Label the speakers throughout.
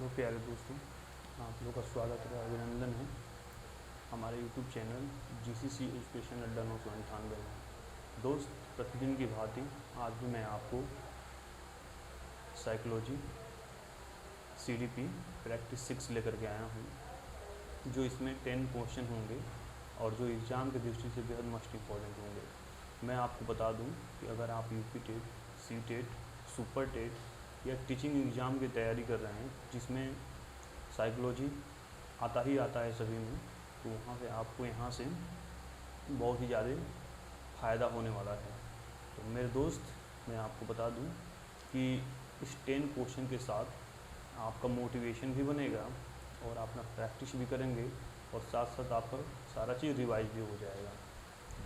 Speaker 1: Hello प्यारे दोस्तों, आप लोग का स्वागत है, अभिनंदन है हमारे यूट्यूब चैनल जीसीसी एजुकेशन अड्डा 998 में। दोस्त, प्रतिदिन की भांति आज भी मैं आपको साइकोलॉजी सीडीपी प्रैक्टिस 6 लेकर के आया हूँ, जो इसमें 10 क्वेश्चन होंगे और जो एग्ज़ाम की दृष्टि से बेहद मोस्ट इम्पॉर्टेंट होंगे। मैं आपको बता दूं कि अगर आप UP TET, C TET, super TET या टीचिंग एग्ज़ाम की तैयारी कर रहे हैं जिसमें साइकोलॉजी आता ही आता है सभी में, तो वहाँ पे आपको यहाँ से बहुत ही ज़्यादा फ़ायदा होने वाला है। तो मेरे दोस्त, मैं आपको बता दूं कि इस 10 क्वेश्चन के साथ आपका मोटिवेशन भी बनेगा और अपना प्रैक्टिस भी करेंगे और साथ साथ आपका सारा चीज़ रिवाइज भी हो जाएगा।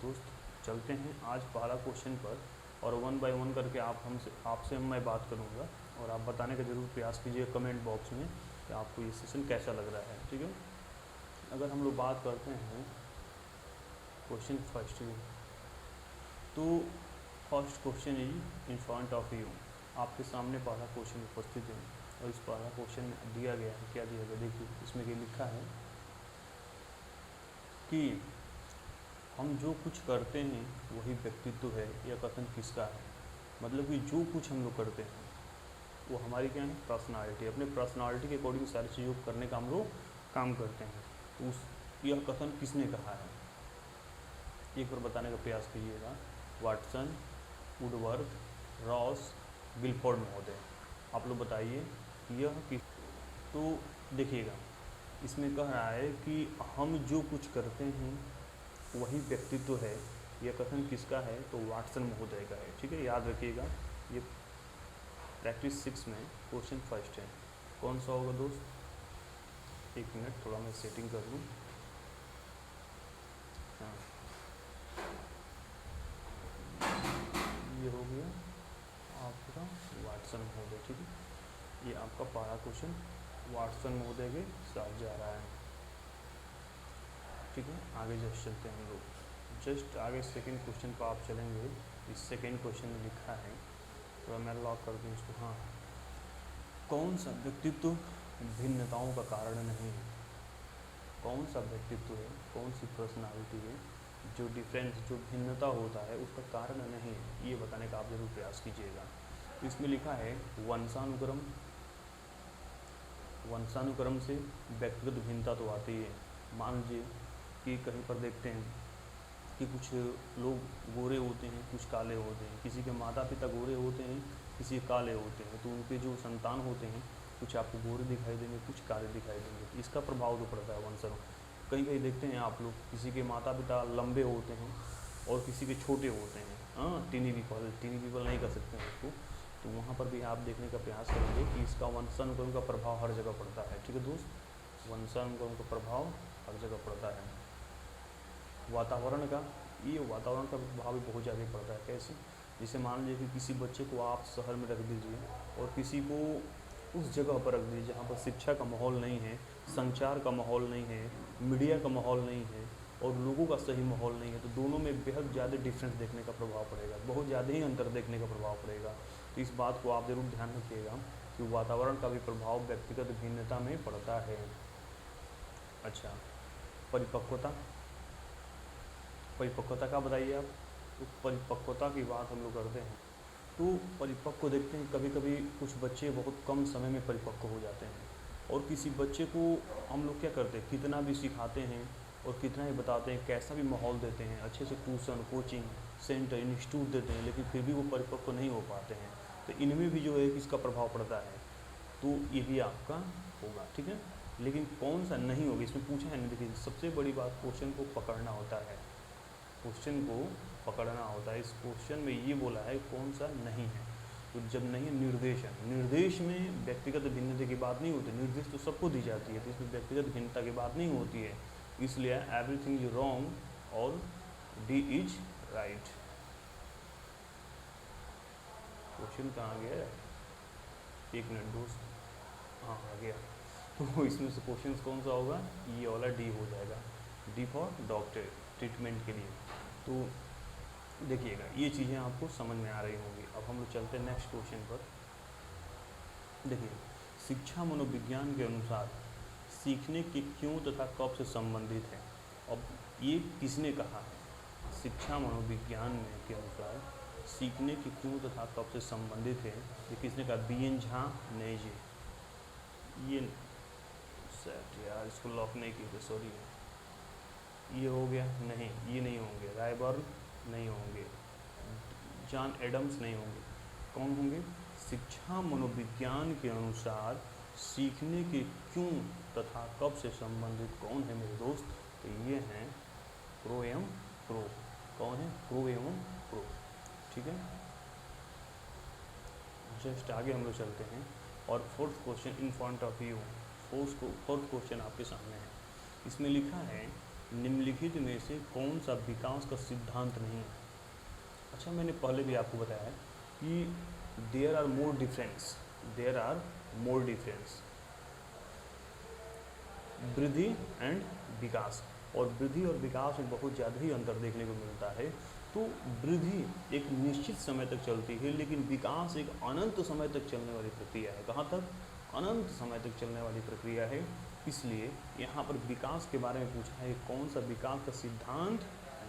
Speaker 1: दोस्त, चलते हैं आज पहला क्वेश्चन पर और 1 बाय 1 करके आपसे मैं बात करूंगा और आप बताने का ज़रूर प्रयास कीजिए कमेंट बॉक्स में कि आपको ये सेशन कैसा लग रहा है। ठीक है, अगर हम लोग बात करते हैं क्वेश्चन फर्स्ट की, तो first question is in front of you. आपके सामने पहला क्वेश्चन उपस्थित है और इस पहला क्वेश्चन दिया गया है। क्या दिया गया? देखिए, इसमें ये लिखा है कि हम जो कुछ करते हैं वही व्यक्तित्व है, यह कथन किसका है? मतलब कि जो कुछ हम लोग करते हैं वो हमारी क्या है? पर्सनालिटी। अपने पर्सनालिटी के अकॉर्डिंग सारी चीज़ों को करने का हम लोग काम करते हैं। तो यह कथन किसने कहा है? एक बार बताने का प्रयास कीजिएगा। वाटसन, वुडवर्थ, रॉस, गिलफोर्ड महोदय। आप लोग बताइए यह किस। तो देखिएगा, इसमें कह रहा है कि हम जो कुछ करते हैं वही व्यक्तित्व है, यह कथन किसका है? तो वाटसन महोदय का है। ठीक है, याद रखिएगा। ये प्रैक्टिस 6 में क्वेश्चन फर्स्ट है। कौन सा होगा दोस्त? एक मिनट, थोड़ा मैं सेटिंग कर लूँ। हाँ, ये हो गया आपका वाटसन महोदय। ठीक है, ये आपका पहला क्वेश्चन वाटसन महोदय के साथ जा रहा है। ठीक है, आगे जस्ट चलते हैं हम लोग। जस्ट आगे सेकंड क्वेश्चन पर आप चलेंगे। इस सेकंड क्वेश्चन में लिखा है, तो मैं लॉक कर दूँ इसको। हाँ, कौन सा व्यक्तित्व भिन्नताओं का कारण नहीं है? कौन सा व्यक्तित्व है, कौन सी पर्सनालिटी है जो डिफरेंस, जो भिन्नता होता है उसका कारण नहीं है? ये बताने का आप जरूर प्रयास कीजिएगा। इसमें लिखा है वंशानुक्रम। वंशानुक्रम से व्यक्तिगत भिन्नता तो आती है। मान लीजिए कि कहीं पर देखते हैं कि कुछ लोग गोरे होते हैं, कुछ काले होते हैं, किसी के माता पिता गोरे होते हैं, किसी काले होते हैं, तो उनके जो संतान होते हैं कुछ आपको गोरे दिखाई देंगे, कुछ काले दिखाई देंगे। इसका प्रभाव तो पड़ता है वंशानुक्रम। कहीं कहीं देखते हैं आप लोग, किसी के माता पिता लंबे होते हैं और किसी के छोटे होते हैं। हाँ, टीनी पीपल नहीं कर सकते हैं उसको। तो वहाँ पर भी आप देखने का प्रयास करेंगे कि इसका वंशानुक्रम का प्रभाव हर जगह पड़ता है। ठीक है दोस्त, वंशानुक्रम का प्रभाव हर जगह पड़ता है। वातावरण का, ये वातावरण का प्रभाव भी बहुत ज़्यादा पड़ता है। कैसे? जैसे मान लीजिए कि किसी बच्चे को आप शहर में रख दीजिए और किसी को उस जगह पर रख दीजिए जहाँ पर शिक्षा का माहौल नहीं है, संचार का माहौल नहीं है, मीडिया का माहौल नहीं है और लोगों का सही माहौल नहीं है, तो दोनों में बेहद ज़्यादा डिफरेंस देखने का प्रभाव पड़ेगा, बहुत ज़्यादा ही अंतर देखने का प्रभाव पड़ेगा। तो इस बात को आप ज़रूर ध्यान रखिएगा कि वातावरण का भी प्रभाव व्यक्तिगत भिन्नता में पड़ता है। अच्छा, परिपक्वता। परिपक्वता का बताइए आप। तो परिपक्वता की बात हम लोग करते हैं तो परिपक्व देखते हैं, कभी कभी कुछ बच्चे बहुत कम समय में परिपक्व हो जाते हैं और किसी बच्चे को हम लोग क्या करते हैं, कितना भी सिखाते हैं और कितना ही बताते हैं, कैसा भी माहौल देते हैं, अच्छे से ट्यूशन, कोचिंग सेंटर, इंस्टीट्यूट देते हैं, लेकिन फिर भी वो परिपक्व नहीं हो पाते हैं। तो इनमें भी जो है इसका प्रभाव पड़ता है, तो ये भी आपका होगा। ठीक है, लेकिन कौन सा नहीं होगा इसमें पूछा है नहीं। देखिए, सबसे बड़ी बात क्वेश्चन को पकड़ना होता है, क्वेश्चन को पकड़ना होता है। इस क्वेश्चन में ये बोला है कौन सा नहीं है, तो जब नहीं है निर्देशन, निर्देश में व्यक्तिगत भिन्नता की बात नहीं होती, निर्देश तो सबको दी जाती है, तो इसमें व्यक्तिगत भिन्नता की बात नहीं होती है, इसलिए एवरीथिंग इज रॉन्ग और डी इज राइट। क्वेश्चन कहाँ गया? एक मिनट दोस्त, हाँ आ गया। तो इसमें से क्वेश्चन कौन सा होगा? ये वाला डी हो जाएगा, डी फॉर डॉक्टर, ट्रीटमेंट के लिए। तो देखिएगा, ये चीज़ें आपको समझ में आ रही होंगी। अब हम लोग चलते हैं नेक्स्ट क्वेश्चन पर। देखिए, शिक्षा मनोविज्ञान के अनुसार सीखने के क्यों तथा कब से संबंधित है। अब ये किसने कहा है? शिक्षा मनोविज्ञान में के अनुसार सीखने के क्यों तथा कब से संबंधित है, ये किसने कहा? बीएन झा, नहीं जी, ये सेट यार, इसको लॉक नहीं किए थे, सॉरी। ये हो गया, नहीं ये नहीं होंगे, रायबर्न नहीं होंगे, जॉन एडम्स नहीं होंगे, कौन होंगे? शिक्षा मनोविज्ञान के अनुसार सीखने के क्यों तथा कब से संबंधित कौन है मेरे दोस्त? तो ये हैं प्रो एवं प्रो। कौन है? प्रो एवं प्रो। ठीक है, जस्ट आगे हम लोग चलते हैं और fourth question in front of you. Fourth question आपके सामने है। इसमें लिखा है निम्नलिखित में से कौन सा विकास का सिद्धांत नहीं है। अच्छा, मैंने पहले भी आपको बताया है कि देयर आर मोर डिफरेंस वृद्धि एंड विकास, और वृद्धि और विकास में बहुत ज़्यादा ही अंतर देखने को मिलता है। तो वृद्धि एक निश्चित समय तक चलती है, लेकिन विकास एक अनंत समय तक चलने वाली प्रक्रिया है। कहाँ तक? अनंत समय तक चलने वाली प्रक्रिया है। इसलिए यहाँ पर विकास के बारे में पूछा है, कौन सा विकास का सिद्धांत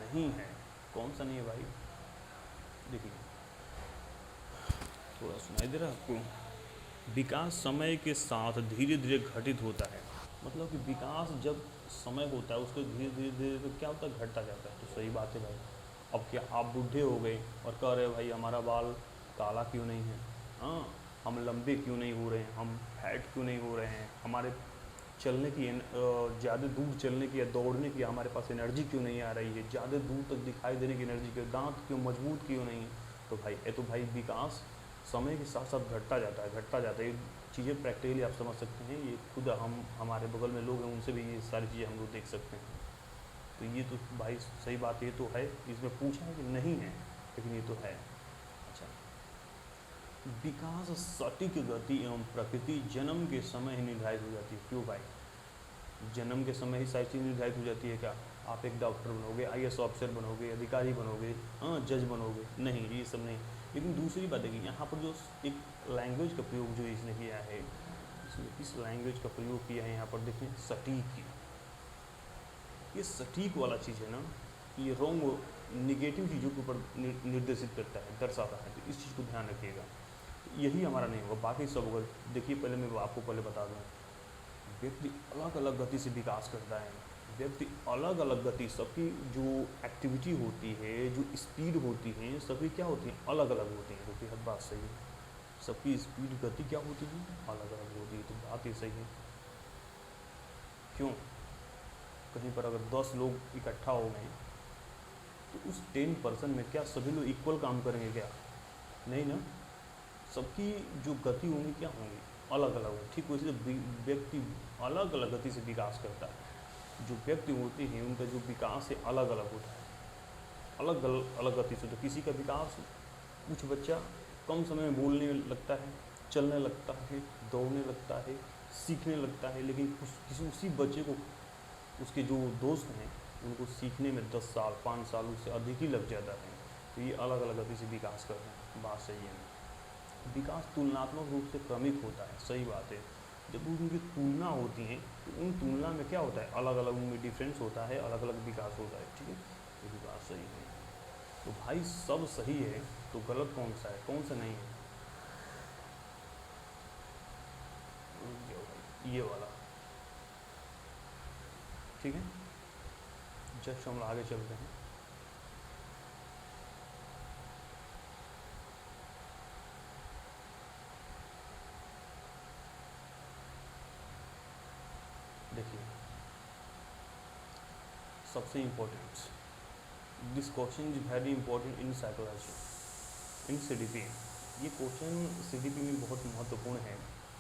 Speaker 1: नहीं है? कौन सा नहीं है भाई? देखिए, थोड़ा सुनाई दे रहा है आपको? विकास समय के साथ धीरे धीरे घटित होता है। मतलब कि विकास जब समय होता है उसको धीरे धीरे तो क्या होता है? घटता जाता है। तो सही बात है भाई। अब क्या आप बूढ़े हो गए और कह रहे भाई हमारा बाल काला क्यों नहीं है, हाँ, हम लंबे क्यों नहीं हो रहे हैं, हम फैट क्यों नहीं हो रहे हैं, हमारे चलने की ज़्यादा दूर चलने की या दौड़ने की हमारे पास एनर्जी क्यों नहीं आ रही है, ज़्यादा दूर तक दिखाई देने की एनर्जी क्यों, दांत क्यों मजबूत क्यों नहीं है? तो भाई ये तो भाई विकास समय के साथ साथ घटता जाता है। ये चीज़ें प्रैक्टिकली आप समझ सकते हैं। ये खुद हम हमारे बगल में लोग हैं, उनसे भी ये सारी चीज़ें हम लोग देख सकते हैं। तो ये तो भाई सही बात ये तो है। इसमें पूछा है कि नहीं है, लेकिन ये तो है। अच्छा, विकास सटीक गति एवं प्रकृति जन्म के समय ही निर्धारित हो जाती है। क्यों भाई? जन्म के समय ही सारी चीज़ निर्धारित हो जाती है क्या? आप एक डॉक्टर बनोगे, आईएएस ऑफिसर बनोगे, अधिकारी बनोगे, हाँ, जज बनोगे? नहीं, ये सब नहीं। लेकिन दूसरी बात है कि यहाँ पर जो एक लैंग्वेज का प्रयोग जो इसने किया है, इस लैंग्वेज का प्रयोग किया है यहाँ पर, देखें, सटीक। ये सटीक वाला चीज़ है ना, ये रॉन्ग निगेटिव चीज़ों के ऊपर निर्देशित करता है, दर्शाता है। तो इस चीज़ को ध्यान रखिएगा। यही हमारा नहीं होगा, बाकी सब होगा। देखिए, पहले मैं आपको बता दूँ, व्यक्ति अलग अलग गति से विकास करता है। व्यक्ति अलग अलग गति, सबकी जो एक्टिविटी होती है, जो स्पीड होती है, सभी क्या होती हैं? अलग अलग होती हैं। तो बेहद बात सही है, सबकी स्पीड गति क्या होती है? अलग अलग होती है। तो बात ये सही है। क्यों? कहीं पर अगर 10 लोग इकट्ठा हो गए तो उस 10% में क्या सभी लोग इक्वल काम करेंगे? क्या नहीं ना। सबकी जो गति होंगी क्या होंगी? अलग अलग होंगी। ठीक वैसे व्यक्ति अलग अलग गति से विकास करता है। जो व्यक्ति होते हैं उनका जो विकास है अलग अलग होता है, अलग अलग गति से। तो किसी का विकास, कुछ बच्चा कम समय में बोलने लगता है, चलने लगता है, दौड़ने लगता है, सीखने लगता है, लेकिन किसी उसी बच्चे को, उसके जो दोस्त हैं, उनको सीखने में 10 साल 5 साल उससे अधिक ही लग जाता है। तो ये अलग अलग गति से विकास कर रहे हैं। बात सही है। विकास तुलनात्मक रूप से क्रमिक होता है। सही बात है। जब उनकी तुलना होती है तो उन तुलना में क्या होता है? अलग अलग उनमें डिफरेंस होता है, अलग अलग विकास होता है। ठीक है, तो ये बात सही है। तो भाई सब सही है, तो गलत कौन सा है, कौन सा नहीं है? ये वाला। ठीक है, जस्ट हम आगे चलते हैं। देखिए, सबसे important, this question is very important in psychology, in CDP. ये क्वेश्चन सीडीपी में बहुत महत्वपूर्ण है,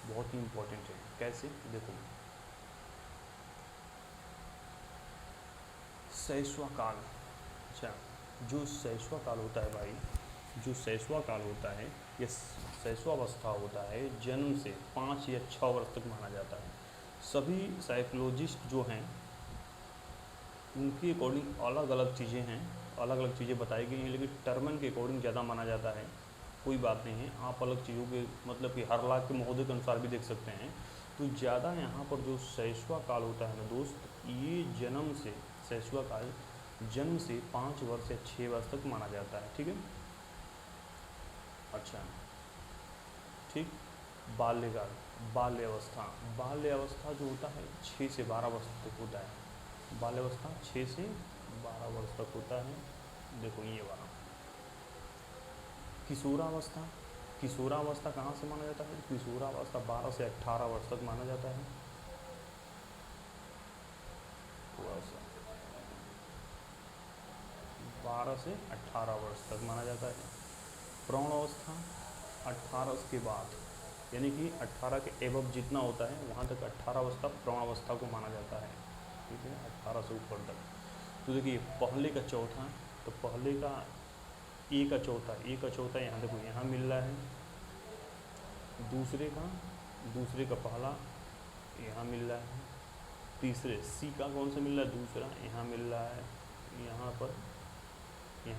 Speaker 1: बहुत ही इम्पोर्टेंट है। कैसे? देखो, शैशव काल। अच्छा, जो शैशव काल होता है भाई, जो शैशव काल होता है, ये शैशवावस्था होता है, जन्म से 5 या 6 वर्ष तक माना जाता है। सभी साइकोलॉजिस्ट जो हैं उनके अकॉर्डिंग अलग अलग चीज़ें हैं, अलग अलग चीज़ें बताई गई हैं, लेकिन टर्मन के अकॉर्डिंग ज़्यादा माना जाता है कोई बात नहीं है, आप अलग चीज़ों के मतलब कि हर लाख के महोदय के अनुसार भी देख सकते हैं। तो ज़्यादा यहाँ पर जो शैशवा काल होता है ना दोस्त, ये जन्म से शैशवा काल जन्म से 5 वर्ष या 6 वर्ष तक माना जाता है, ठीक है। अच्छा ठीक। बाल्यकाल, बाल्यावस्था जो होता है 6 से 12 वर्ष तक होता है। बाल्यावस्था 6 से 12 वर्ष तक होता है। देखो ये वाला किशोरावस्था कहाँ से माना जाता है? किशोरावस्था 12 से 18 वर्ष तक माना जाता है। थोड़ा सा 12 से 18 वर्ष तक माना जाता है। प्रौढ़ावस्था 18 के बाद, यानी कि 18 के एबव जितना होता है वहाँ तक 18 अवस्था प्रौढ़ावस्था को माना जाता है, ठीक है, 18 से ऊपर तक। तो देखिए पहले का चौथा, तो पहले का ए का चौथा यहाँ देखो यहाँ मिल रहा है। दूसरे का पहला यहाँ मिल रहा है। तीसरे सी का कौन सा मिल रहा है? दूसरा यहाँ मिल रहा है, यहाँ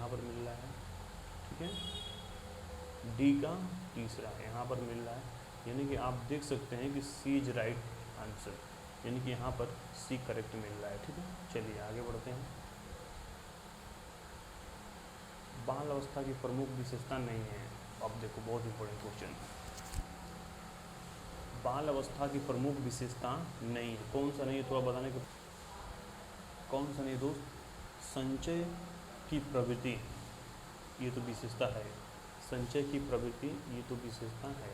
Speaker 1: पर मिल रहा है, ठीक है। डी का तीसरा यहाँ पर मिल रहा है, यानी कि आप देख सकते हैं कि सी इज राइट आंसर, यानी कि यहाँ पर सी करेक्ट मिल रहा है, ठीक है। चलिए आगे बढ़ते हैं। बाल अवस्था की प्रमुख विशेषता नहीं है। अब देखो बहुत इंपॉर्टेंट क्वेश्चन, बाल अवस्था की प्रमुख विशेषता नहीं है। कौन सा नहीं है थोड़ा बताने का, कौन सा नहीं दोस्त? संचय की प्रवृत्ति, ये तो विशेषता है। संचय की प्रवृत्ति, ये तो विशेषता है।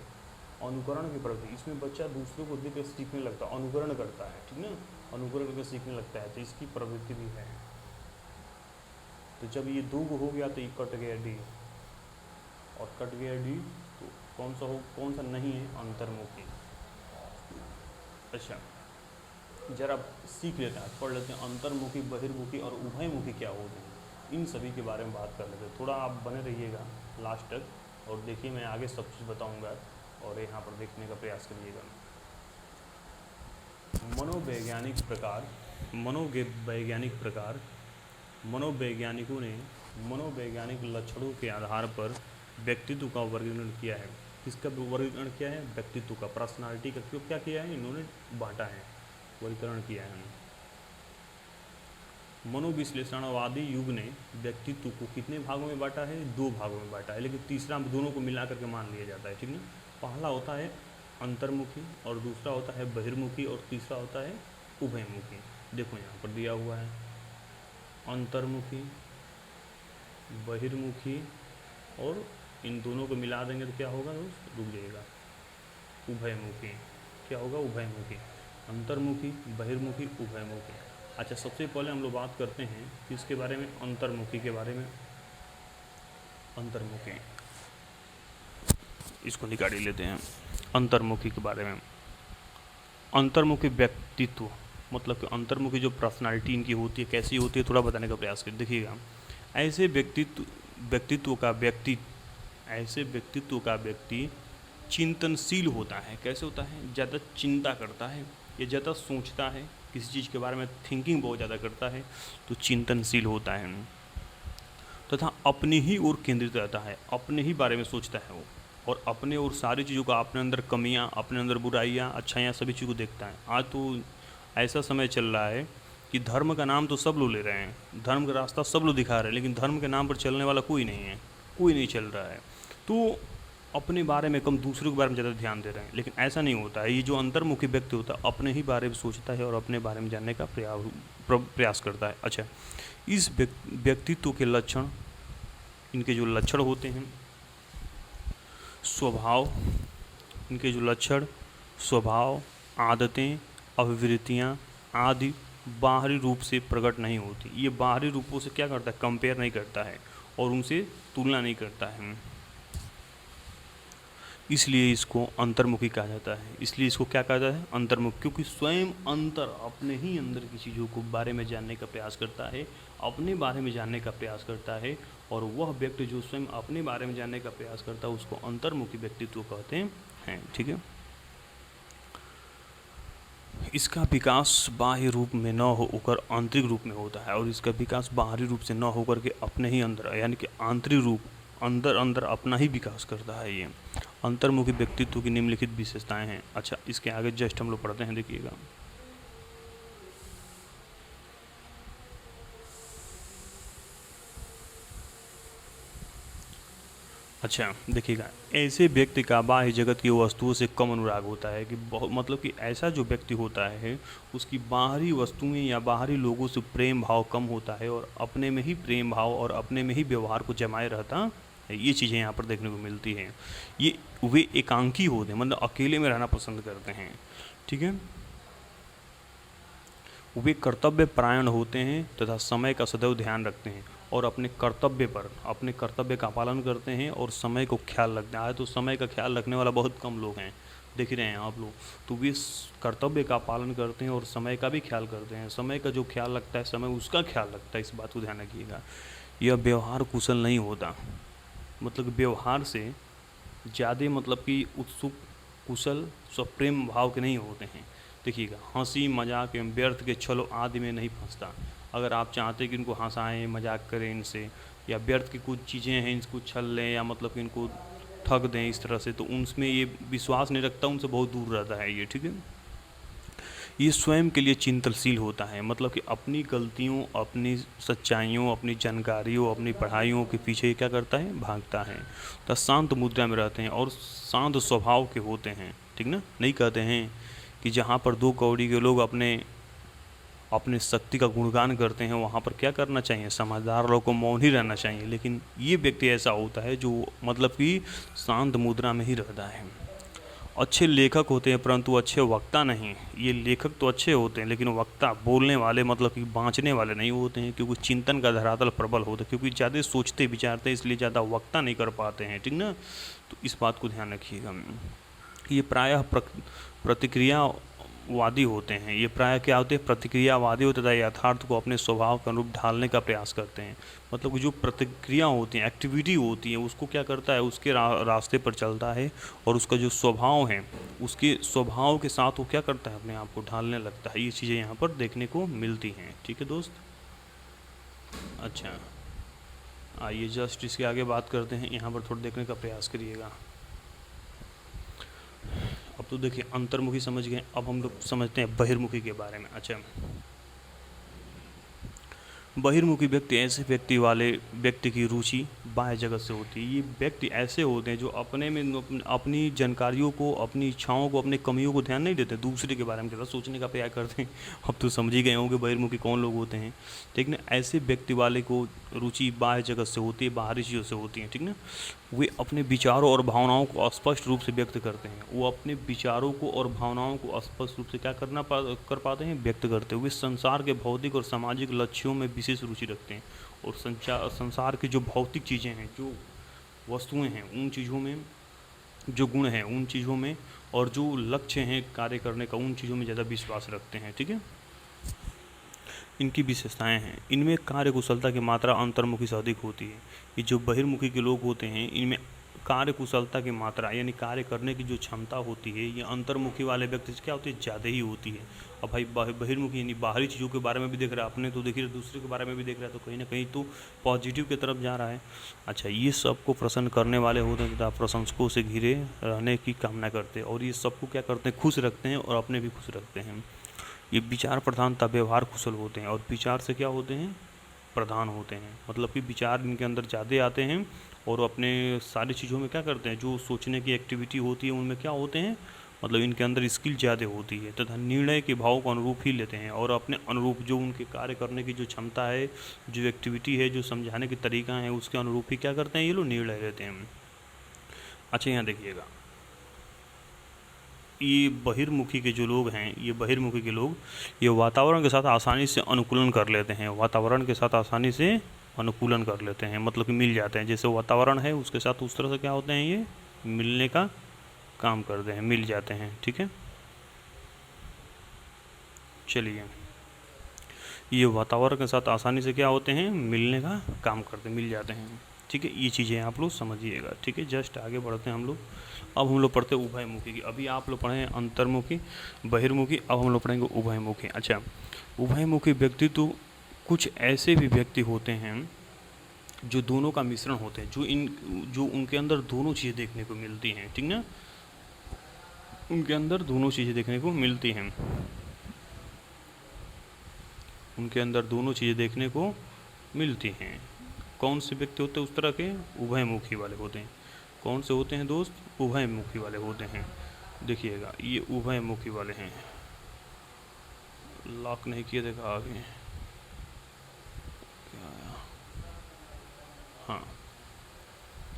Speaker 1: अनुकरण की प्रवृत्ति, इसमें बच्चा दूसरों को देख कर सीखने लगता है, अनुकरण करता है, ठीक ना, अनुकरण करके सीखने लगता है, तो इसकी प्रवृत्ति भी है। तो जब ये दो हो गया तो ये कट गया डी, और कट गया डी तो कौन सा नहीं है? अंतर्मुखी। अच्छा जरा सीख लेते हैं, पढ़ लेते हैं अंतर्मुखी, बहिर्मुखी और उभयमुखी क्या होते हैं, इन सभी के बारे में बात कर लेते हैं। थोड़ा आप बने रहिएगा लास्ट तक, और देखिए मैं आगे सब चीज़ बताऊंगा, और यहाँ पर देखने का प्रयास करिएगा। मनोवैज्ञानिकों ने मनोवैज्ञानिक लक्षणों के आधार पर व्यक्तित्व का वर्गीकरण किया है। किसका वर्गीकरण किया है? व्यक्तित्व का, पर्सनालिटी का। क्यों क्या किया है? इन्होंने बांटा है, वर्गीकरण किया है। मनोविश्लेषणवादी युग ने व्यक्तित्व को कितने भागों में बांटा है? 2 भागों में बांटा है, लेकिन तीसरा दोनों को मिला करके मान लिया जाता है, ठीक ना। पहला होता है अंतर्मुखी, और दूसरा होता है बहिर्मुखी, और तीसरा होता है उभयमुखी। देखो यहाँ पर दिया हुआ है अंतर्मुखी, बहिर्मुखी, और इन दोनों को मिला देंगे तो क्या होगा दोस्त? रुक जाइएगा, उभयमुखी। क्या होगा? उभयमुखी। अंतर्मुखी, बहिर्मुखी, उभयमुखी। अच्छा सबसे पहले हम लोग बात करते हैं किसके बारे में? अंतर्मुखी के बारे में। अंतर्मुखी, इसको निकाल लेते हैं। अंतर्मुखी के बारे में, अंतर्मुखी व्यक्तित्व मतलब कि अंतर्मुखी जो पर्सनालिटी इनकी होती है कैसी होती है, थोड़ा बताने का प्रयास करें। देखिएगा, ऐसे व्यक्तित्व का व्यक्ति चिंतनशील होता है। कैसे होता है? ज़्यादा चिंता करता है, या ज़्यादा सोचता है, किसी चीज़ के बारे में थिंकिंग बहुत ज़्यादा करता है, तो चिंतनशील होता है। तथा अपनी ही ओर केंद्रित रहता है, अपने ही बारे में सोचता है वो, और अपने और सारी चीज़ों का, अपने अंदर कमियां, अपने अंदर बुराइयां, अच्छाइयां, सभी चीज़ को देखता है। आज तो ऐसा समय चल रहा है कि धर्म का नाम तो सब लोग ले रहे हैं, धर्म का रास्ता सब लोग दिखा रहे हैं, लेकिन धर्म के नाम पर चलने वाला कोई नहीं है, कोई नहीं चल रहा है। तो अपने बारे में कम, दूसरों के बारे में ज़्यादा ध्यान दे रहे हैं, लेकिन ऐसा नहीं होता है। ये जो अंतर्मुखी व्यक्ति होता है अपने ही बारे में सोचता है और अपने बारे में जानने का प्रयास करता है। अच्छा, इस व्यक्तित्व के लक्षण, इनके जो लक्षण होते हैं, स्वभाव, इनके जो लक्षण, स्वभाव, आदतें, अभिवृत्तियाँ आदि बाहरी रूप से प्रकट नहीं होती। ये बाहरी रूपों से क्या करता है? कंपेयर नहीं करता है और उनसे तुलना नहीं करता है, इसलिए इसको अंतर्मुखी कहा जाता है। इसलिए इसको क्या कहा जाता है? अंतर्मुखी, क्योंकि स्वयं अपने ही अंदर की चीज़ों को बारे में जानने का प्रयास करता है, अपने बारे में जानने का प्रयास करता है, और वह व्यक्ति जो स्वयं अपने बारे में जानने का प्रयास करता है उसको अंतर्मुखी व्यक्तित्व कहते हैं, ठीक है। इसका विकास बाह्य रूप में न होकर आंतरिक रूप में होता है, और इसका विकास बाहरी रूप से न होकर के अपने ही अंदर, यानी कि अंदर अंदर अपना ही विकास करता है। ये अंतर्मुखी व्यक्तित्व की निम्नलिखित विशेषताएं हैं। अच्छा, इसके आगे जस्ट हम लोग पढ़ते हैं, देखिएगा। अच्छा देखिएगा, ऐसे व्यक्ति का बाह्य जगत की वस्तुओं से कम अनुराग होता है कि बहुत मतलब कि ऐसा जो व्यक्ति होता है उसकी बाहरी वस्तुएं या बाहरी लोगों से प्रेम भाव कम होता है और अपने में ही प्रेम भाव और अपने में ही व्यवहार को जमाए रहता है। ये चीज़ें यहाँ पर देखने को मिलती हैं। ये वे एकांकी होते हैं, मतलब अकेले में रहना पसंद करते हैं, ठीक है। वे कर्तव्य परायण होते हैं तथा समय का सदैव ध्यान रखते हैं और अपने कर्तव्य का पालन करते हैं और समय को ख्याल रखते हैं। तो समय का ख्याल रखने वाला बहुत कम लोग हैं, देख रहे हैं आप लोग। तो वे कर्तव्य का पालन करते हैं और समय का भी ख्याल करते हैं। समय का जो ख्याल रखता है, समय उसका ख्याल रखता है, इस बात को ध्यान रखिएगा। यह व्यवहार कुशल नहीं होता, मतलब व्यवहार से ज़्यादा मतलब कि उत्सुक, कुशल, स्वप्रेम भाव के नहीं होते हैं। देखिएगा, हंसी मजाक एवं व्यर्थ के छलों आदि में नहीं फंसता। अगर आप चाहते कि इनको हंसाएं, मजाक करें इनसे, या व्यर्थ की कुछ चीज़ें हैं इनको छल लें या मतलब कि इनको ठग दें इस तरह से, तो उनमें ये विश्वास नहीं रखता, उनसे बहुत दूर रहता है ये, ठीक है। ये स्वयं के लिए चिंतनशील होता है, मतलब कि अपनी गलतियों, अपनी सच्चाइयों, अपनी जानकारियों, अपनी पढ़ाइयों के पीछे क्या करता है, भागता है। तो शांत मुद्रा में रहते हैं और शांत स्वभाव के होते हैं, ठीक ना। नहीं कहते हैं कि जहाँ पर दो कौड़ी के लोग अपने शक्ति का गुणगान करते हैं, वहाँ पर क्या करना चाहिए, समझदार लोगों को मौन ही रहना चाहिए। लेकिन ये व्यक्ति ऐसा होता है जो मतलब कि शांत मुद्रा में ही रहता है। अच्छे लेखक होते हैं परंतु अच्छे वक्ता नहीं। ये लेखक तो अच्छे होते हैं लेकिन वक्ता, बोलने वाले मतलब कि बाँचने वाले नहीं होते हैं, क्योंकि चिंतन का धरातल प्रबल होता है, क्योंकि ज़्यादा सोचते विचारते हैं, इसलिए ज़्यादा वक्ता नहीं कर पाते हैं, ठीक ना। तो इस बात को ध्यान रखिएगा। ये प्रायः प्रतिक्रियावादी होते हैं। ये प्रायः क्या होते हैं, प्रतिक्रियावादी होते हैं, यथार्थ को अपने स्वभाव के अनुरूप ढालने का प्रयास करते हैं। मतलब कि जो प्रतिक्रिया होती है, एक्टिविटी होती है, उसको क्या करता है, उसके रास्ते पर चलता है और उसका जो स्वभाव है, उसके स्वभाव के साथ वो क्या करता है, अपने आप को ढालने लगता है। ये चीज़ें यहाँ पर देखने को मिलती हैं, ठीक है दोस्त। अच्छा, आइए जस्ट इसके आगे बात करते हैं, यहाँ पर थोड़ा देखने का प्रयास करिएगा। अब तो देखिए अंतर्मुखी समझ गए, अब हम लोग समझते हैं बहिर्मुखी के बारे में। अच्छा, बहिर्मुखी व्यक्ति ऐसे व्यक्ति की रुचि बाह्य जगत से होती है। ये व्यक्ति ऐसे होते हैं जो अपने में अपनी जानकारियों को, अपनी इच्छाओं को, अपने कमियों को ध्यान नहीं देते, दूसरे के बारे में ज़्यादा सोचने का प्रयास करते हैं। अब तो समझ ही गए होंगे बहिर्मुखी कौन लोग होते हैं, ठीक ना। ऐसे व्यक्ति वाले को रुचि बाह्य जगत से होती है, बाहरी चीज़ों से होती है, ठीक ना। वे अपने विचारों और भावनाओं को स्पष्ट रूप से व्यक्त करते हैं। वो अपने विचारों को और भावनाओं को स्पष्ट रूप से क्या कर पाते हैं, व्यक्त करते हुए संसार के भौतिक और सामाजिक लक्ष्यों में विशेष रुचि रखते हैं। और संसार की जो भौतिक चीज़ें हैं, जो वस्तुएं हैं, उन चीज़ों में जो गुण हैं, उन चीज़ों में, और जो लक्ष्य हैं कार्य करने का, उन चीज़ों में ज़्यादा विश्वास रखते हैं, ठीक है। इनकी विशेषताएं हैं, इनमें कार्य कुशलता की मात्रा अंतर्मुखी से अधिक होती है। ये जो बहिर्मुखी के लोग होते हैं, इनमें कार्य कुशलता की मात्रा यानी कार्य करने की जो क्षमता होती है, ये अंतर्मुखी वाले व्यक्ति से क्या होती है, ज़्यादा ही होती है। अब भाई बहिर्मुखी यानी बाहरी चीज़ों के बारे में भी देख रहा है, अपने तो देख रहे, दूसरे के बारे में भी देख रहा है, तो कहीं ना कहीं तो पॉजिटिव की तरफ जा रहा है। अच्छा, ये सबको प्रसन्न करने वाले होते हैं तथा प्रशंसकों से घिरे रहने की कामना करते हैं, और ये सबको क्या करते हैं, खुश रखते हैं और अपने भी खुश रखते हैं। ये विचार प्रधानता व्यवहार कुशल होते हैं, और विचार से क्या होते हैं, प्रधान होते हैं, मतलब कि विचार इनके अंदर ज़्यादा आते हैं और अपने सारी चीज़ों में क्या करते हैं, जो सोचने की एक्टिविटी होती है उनमें क्या होते हैं, मतलब इनके अंदर स्किल ज़्यादा होती है, तथा निर्णय के भाव को अनुरूप ही लेते हैं, और अपने अनुरूप जो उनके कार्य करने की जो क्षमता है, जो एक्टिविटी है, जो समझाने की तरीका है, उसके अनुरूप ही क्या करते हैं ये लोग निर्णय लेते हैं। अच्छा, यहाँ देखिएगा, ये बहिर्मुखी के जो लोग हैं, ये बहिर्मुखी के लोग ये वातावरण के साथ आसानी से अनुकूलन कर लेते हैं, वातावरण के साथ आसानी से अनुकूलन कर लेते हैं, मतलब कि मिल जाते हैं, जैसे वातावरण है उसके साथ उस तरह से क्या होते हैं, ये मिलने का काम करते हैं, मिल जाते हैं, ठीक है। चलिए, ये वातावरण के साथ आसानी से क्या होते हैं, मिलने का काम करते, मिल जाते हैं, ठीक है। ये चीज़ें आप लोग समझिएगा, ठीक है। जस्ट आगे बढ़ते हैं हम लोग। अब हम लोग पढ़ते हैं उभयमुखी की। अभी आप लोग पढ़े हैं अंतर्मुखी, बहिर्मुखी, अब हम लोग पढ़ेंगे उभयमुखी। अच्छा, उभयमुखी व्यक्तित्व कुछ ऐसे भी व्यक्ति होते हैं जो दोनों का मिश्रण होते हैं, जो उनके अंदर दोनों चीज़ें देखने को मिलती हैं, ठीक ना, उनके अंदर दोनों चीज़ें देखने को मिलती हैं, उनके अंदर दोनों चीज़ें देखने को मिलती हैं। कौन से व्यक्ति होते हैं उस तरह के? उभयमुखी वाले होते हैं। कौन से होते हैं दोस्त? उभयमुखी वाले होते हैं। देखिएगा ये उभयमुखी वाले हैं। लॉक नहीं किया, देखा आगे क्या आया? हाँ,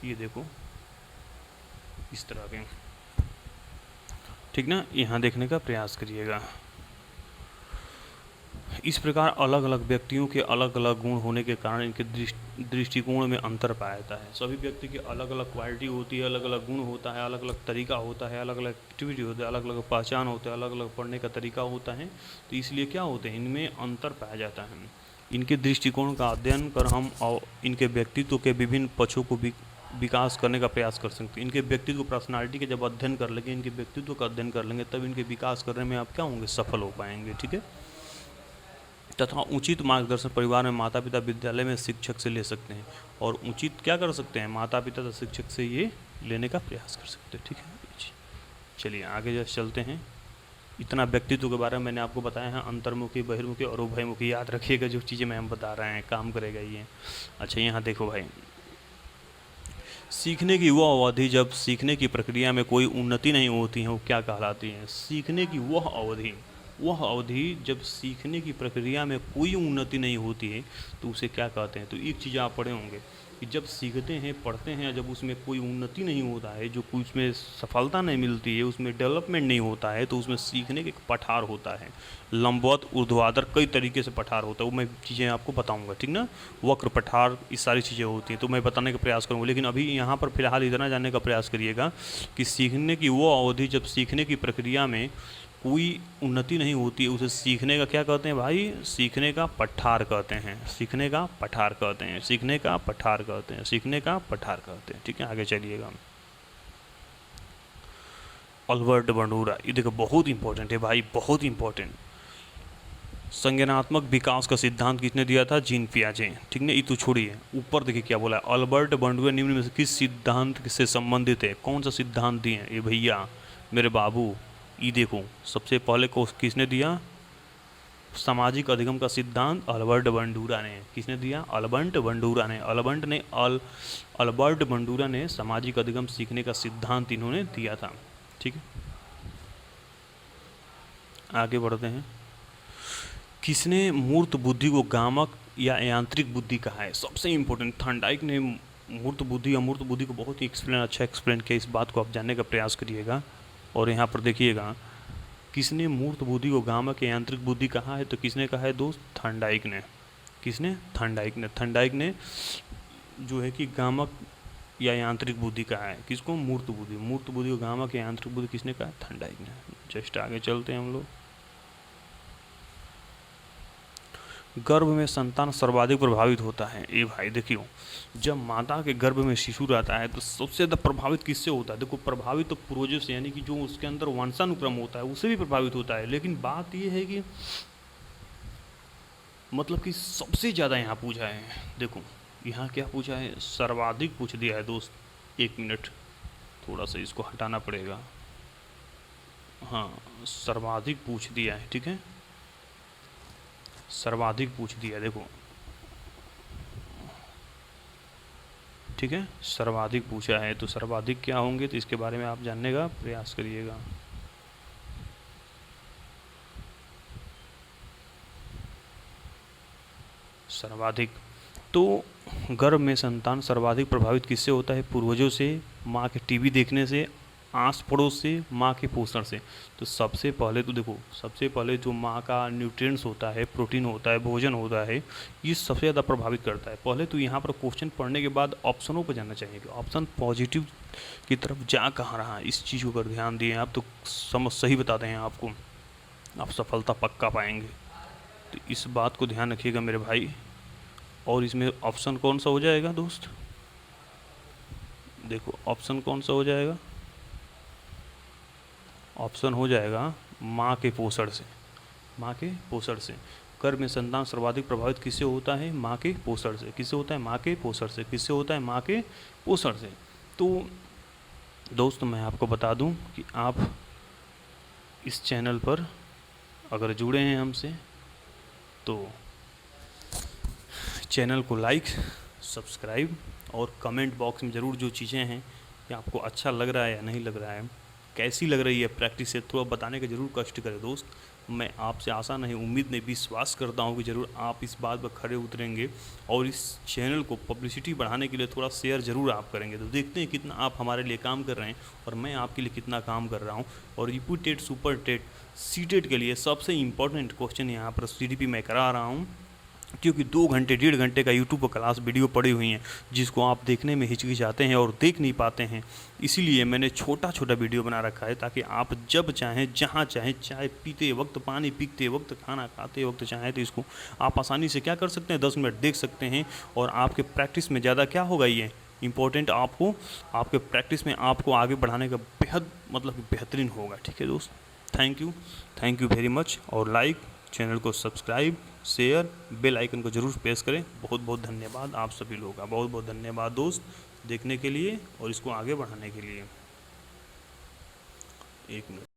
Speaker 1: ये देखो इस तरह के, ठीक ना, यहाँ देखने का प्रयास करिएगा। इस प्रकार अलग अलग व्यक्तियों के अलग अलग गुण होने के कारण इनके दृष्टिकोण में अंतर पाया जाता है। सभी व्यक्ति की अलग अलग क्वालिटी होती है, अलग अलग गुण होता है, अलग अलग तरीका होता है, अलग अलग एक्टिविटी होता है, अलग अलग पहचान होता है, अलग अलग पढ़ने का तरीका होता है। तो इसलिए क्या होते हैं, इनमें अंतर पाया जाता है। इनके दृष्टिकोण का अध्ययन कर हम और इनके व्यक्तित्व के विभिन्न पक्षों को भी विकास करने का प्रयास कर सकते हैं। इनके व्यक्तित्व पर्सनालिटी के जब अध्ययन कर लेंगे, इनके व्यक्तित्व का अध्ययन कर लेंगे, तब इनके विकास करने में आप क्या होंगे, सफल हो पाएंगे, ठीक है। तथा उचित मार्गदर्शन परिवार में माता पिता, विद्यालय में शिक्षक से ले सकते हैं। और उचित क्या कर सकते हैं, माता पिता तथा शिक्षक से ये लेने का प्रयास कर सकते हैं, ठीक है। चलिए आगे जैसे चलते हैं। इतना व्यक्तित्व के बारे में मैंने आपको बताया है, अंतर्मुखी, बहिर्मुखी और उभयमुखी। याद रखिएगा जो चीज़ें मैं हम बता रहे हैं, काम करेगा ये। अच्छा यहाँ देखो भाई, सीखने की वह अवधि जब सीखने की प्रक्रिया में कोई उन्नति नहीं होती है, वो क्या कहलाती है? सीखने की वह अवधि जब सीखने की प्रक्रिया में कोई उन्नति नहीं होती है तो उसे क्या कहते हैं? तो एक चीज़ आप पढ़े होंगे कि जब सीखते हैं, पढ़ते हैं, जब उसमें कोई उन्नति नहीं होता है, जो कोई उसमें सफलता नहीं मिलती है, उसमें डेवलपमेंट नहीं होता है, तो उसमें सीखने का एक पठार होता है। लंबवत, ऊर्ध्वाधर, कई तरीके से पठार होता है, वो मैं चीज़ें आपको बताऊंगा, ठीक ना। वक्र, पठार, ये सारी चीज़ें होती हैं, तो मैं बताने का प्रयास करूँगा। लेकिन अभी यहाँ पर फिलहाल इतना जानने का प्रयास करिएगा कि सीखने की वो अवधि जब सीखने की प्रक्रिया में कोई उन्नति नहीं होती है, उसे सीखने का क्या कहते हैं भाई? सीखने का पठार कहते हैं, सीखने का पठार कहते हैं, सीखने का पठार कहते हैं, सीखने का पठार कहते हैं, ठीक है। आगे चलिएगा। अल्बर्ट बंडूरा, ये देखो बहुत इंपॉर्टेंट है भाई, बहुत इंपॉर्टेंट। संज्ञानात्मक विकास का सिद्धांत किसने दिया था? जीन पियाजे, ठीक है। ये तो छोड़िए, ऊपर देखिए क्या बोला है, अल्बर्ट बंडूरा निम्न में से किस सिद्धांत से संबंधित है? कौन सा सिद्धांत दिए हैं ये भैया मेरे बाबू? ये देखो सबसे पहले को किसने दिया? सामाजिक अधिगम का सिद्धांत अल्बर्ट बंडूरा ने। किसने दिया? अल्बर्ट बंडूरा ने। अल्बर्ट बंडूरा ने सामाजिक अधिगम सीखने का सिद्धांत इन्होंने दिया था, ठीक है। आगे बढ़ते हैं। किसने मूर्त बुद्धि को गामक या यांत्रिक बुद्धि कहा है? सबसे इंपॉर्टेंट, थॉर्नडाइक ने मूर्त बुद्धि, अमूर्त बुद्धि को बहुत ही अच्छा एक्सप्लेन किया। इस बात को आप जानने का प्रयास करिएगा। और यहाँ पर देखिएगा, किसने मूर्त बुद्धि को गामक या यांत्रिक बुद्धि कहा है? तो किसने कहा है दोस्त? थॉर्नडाइक ने। किसने? थॉर्नडाइक ने जो है कि गामक या यांत्रिक बुद्धि कहा है। किसको? मूर्त बुद्धि को गामक या यांत्रिक बुद्धि किसने कहा? थॉर्नडाइक ने। जस्ट आगे चलते हैं हम लोग। गर्भ में संतान सर्वाधिक प्रभावित होता है। ये भाई देखियो, जब माता के गर्भ में शिशु रहता है तो सबसे ज़्यादा प्रभावित किससे होता है? देखो प्रभावित तो पूर्वजों से, यानी कि जो उसके अंदर वंशानुक्रम होता है उससे भी प्रभावित होता है। लेकिन बात ये है कि मतलब कि सबसे ज़्यादा यहाँ पूछा है, देखो यहाँ क्या पूछा है? सर्वाधिक पूछ दिया है दोस्त। एक मिनट, थोड़ा सा इसको हटाना पड़ेगा। हाँ, सर्वाधिक पूछ दिया है, ठीक है, सर्वाधिक पूछ दिया, देखो ठीक है, सर्वाधिक पूछा है। तो सर्वाधिक क्या होंगे, तो इसके बारे में आप जानने का प्रयास करिएगा। सर्वाधिक, तो गर्भ में संतान सर्वाधिक प्रभावित किससे होता है? पूर्वजों से, माँ के टीवी देखने से, आस पड़ोस से, माँ के पोषण से। तो सबसे पहले तो देखो, सबसे पहले जो माँ का न्यूट्रिएंट्स होता है, प्रोटीन होता है, भोजन होता है, ये सबसे ज़्यादा प्रभावित करता है। पहले तो यहाँ पर क्वेश्चन पढ़ने के बाद ऑप्शनों पर जाना चाहिए कि ऑप्शन पॉजिटिव की तरफ जा कहाँ रहा है। इस चीज़ को अगर ध्यान दिए आप तो समझ सही बताते हैं आपको, आप सफलता पक्का पाएंगे। तो इस बात को ध्यान रखिएगा मेरे भाई। और इसमें ऑप्शन कौन सा हो जाएगा दोस्त? देखो ऑप्शन कौन सा हो जाएगा? ऑप्शन हो जाएगा माँ के पोषण से, माँ के पोषण से। गर्भ में संतान सर्वाधिक प्रभावित किससे होता है? माँ के पोषण से। किससे होता है? माँ के पोषण से। किससे होता है? माँ के पोषण से। तो दोस्तों मैं आपको बता दूं कि आप इस चैनल पर अगर जुड़े हैं हमसे तो चैनल को लाइक, सब्सक्राइब और कमेंट बॉक्स में ज़रूर जो चीज़ें हैं कि आपको अच्छा लग रहा है या नहीं लग रहा है, कैसी लग रही है प्रैक्टिस से, थोड़ा बताने का ज़रूर कष्ट करें दोस्त। मैं आपसे आशा नहीं, उम्मीद नहीं, विश्वास करता हूँ कि ज़रूर आप इस बात पर खड़े उतरेंगे और इस चैनल को पब्लिसिटी बढ़ाने के लिए थोड़ा शेयर ज़रूर आप करेंगे। तो देखते हैं कितना आप हमारे लिए काम कर रहे हैं और मैं आपके लिए कितना काम कर रहा हूँ। और UP TET, super TET, CTET के लिए सबसे इम्पोर्टेंट क्वेश्चन यहाँ पर CDP में करा रहा हूँ, क्योंकि 2 घंटे 1.5 घंटे का यूट्यूब पर क्लास वीडियो पड़ी हुई हैं जिसको आप देखने में हिचकिचाते हैं और देख नहीं पाते हैं। इसीलिए मैंने छोटा छोटा वीडियो बना रखा है ताकि आप जब चाहें, जहाँ चाहें, चाय पीते वक्त, पानी पीते वक्त, खाना खाते वक्त चाहें तो इसको आप आसानी से क्या कर सकते हैं, 10 मिनट देख सकते हैं। और आपके प्रैक्टिस में ज़्यादा क्या होगा, ये इम्पोर्टेंट आपको, आपके प्रैक्टिस में आपको आगे बढ़ाने का बेहद बेहतरीन होगा। ठीक है दोस्त, थैंक यू वेरी मच। और लाइक, चैनल को सब्सक्राइब, शेयर, बेल आइकन को ज़रूर प्रेस करें। बहुत बहुत धन्यवाद आप सभी लोगों का, बहुत बहुत धन्यवाद दोस्त देखने के लिए और इसको आगे बढ़ाने के लिए। 1 मिनट।